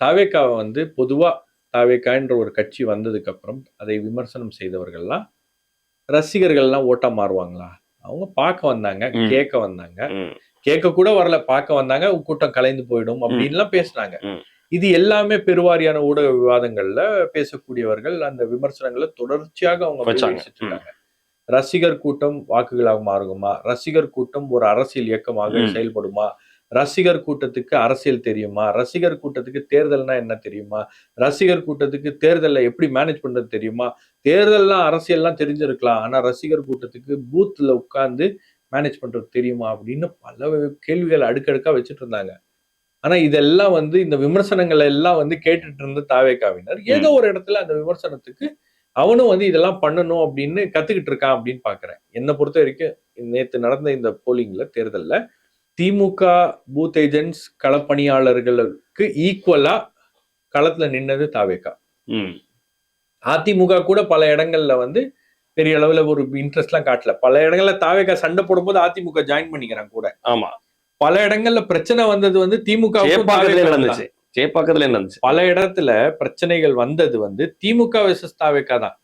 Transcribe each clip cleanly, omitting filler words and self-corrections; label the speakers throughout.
Speaker 1: தாவேக்காவை வந்து பொதுவா தாவேக்கான்ற ஒரு கட்சி வந்ததுக்கு அப்புறம் அதை விமர்சனம் செய்தவர்கள்லாம் ரசிகர்கள்லாம் ஓட்டா மாறுவாங்களா? அவங்க பார்க்க வந்தாங்க, கேட்க வந்தாங்க. கேட்க கூட வரல, பார்க்க வந்தாங்க, கூட்டம் கலைந்து போயிடும் அப்படின்லாம் பேசுனாங்க. இது எல்லாமே பெருவாரியான ஊடக விவாதங்கள்ல பேசக்கூடியவர்கள் அந்த விமர்சனங்களை தொடர்ச்சியாக அவங்க வச்சிட்டு இருக்காங்க. ரசிகர் கூட்டம் வாக்குகளாக மாறுமா? ரசிகர் கூட்டம் ஒரு அரசியல் இயக்கமாக செயல்படுமா? ரசிகர் கூட்டத்துக்கு அரசியல் தெரியுமா? ரசிகர் கூட்டத்துக்கு தேர்தல்னா என்ன தெரியுமா? ரசிகர் கூட்டத்துக்கு தேர்தலை எப்படி மேனேஜ் பண்றது தெரியுமா? தேர்தல்லாம் அரசியல்லாம் தெரிஞ்சிருக்கலாம். ஆனா ரசிகர் கூட்டத்துக்கு பூத்ல உட்கார்ந்து மேனேஜ் பண்றது தெரியுமா? அப்படின்னு பல கேள்விகள் அடுக்கடுக்கா வச்சுட்டு இருந்தாங்க. ஆனா இதெல்லாம் வந்து இந்த விமர்சனங்கள் எல்லாம் வந்து கேட்டுட்டு இருந்த தாவேகாவினர் ஏதோ ஒரு இடத்துல அந்த விமர்சனத்துக்கு அவனும் வந்து இதெல்லாம் பண்ணணும் அப்படின்னு கத்துக்கிட்டு இருக்கான் அப்படின்னு பாக்குறேன். என்னை பொறுத்த வரைக்கும் நேத்து நடந்த இந்த போலிங்ல தேர்தல்ல திமுக பூத் ஏஜென்ட்ஸ் களப்பணியாளர்களுக்கு ஈக்குவலா களத்துல நின்னது தாவேகா. அதிமுக கூட பல இடங்கள்ல வந்து பெரிய அளவுல ஒரு இன்ட்ரெஸ்ட் எல்லாம் காட்டல. பல இடங்கள்ல தாவேகா சண்டை போடும்போது அதிமுக ஜாயின் பண்ணிக்கிறாங்க கூட.
Speaker 2: ஆமா,
Speaker 1: பல இடங்கள்ல பிரச்சனை வந்தது வந்து திமுக
Speaker 2: நடந்துச்சு.
Speaker 1: பல இடத்துல பிரச்சனைகள் வந்தது வந்து திமுக வெர்சஸ் தாவேகா தான்.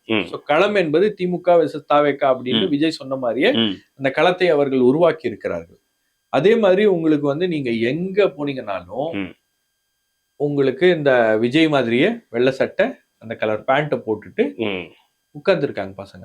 Speaker 1: களம் என்பது திமுக வெர்சஸ் தாவேகா அப்படின்னு விஜய் சொன்ன மாதிரியே அந்த களத்தை அவர்கள் உருவாக்கி இருக்கிறார்கள். அதே மாதிரி உங்களுக்கு வந்து நீங்க எங்க போனீங்கன்னாலும் உங்களுக்கு இந்த விஜய் மாதிரியே வெள்ளை சட்டை அந்த கலர் பேண்ட்டை போட்டுட்டு உட்கார்ந்து இருக்காங்க பசங்க.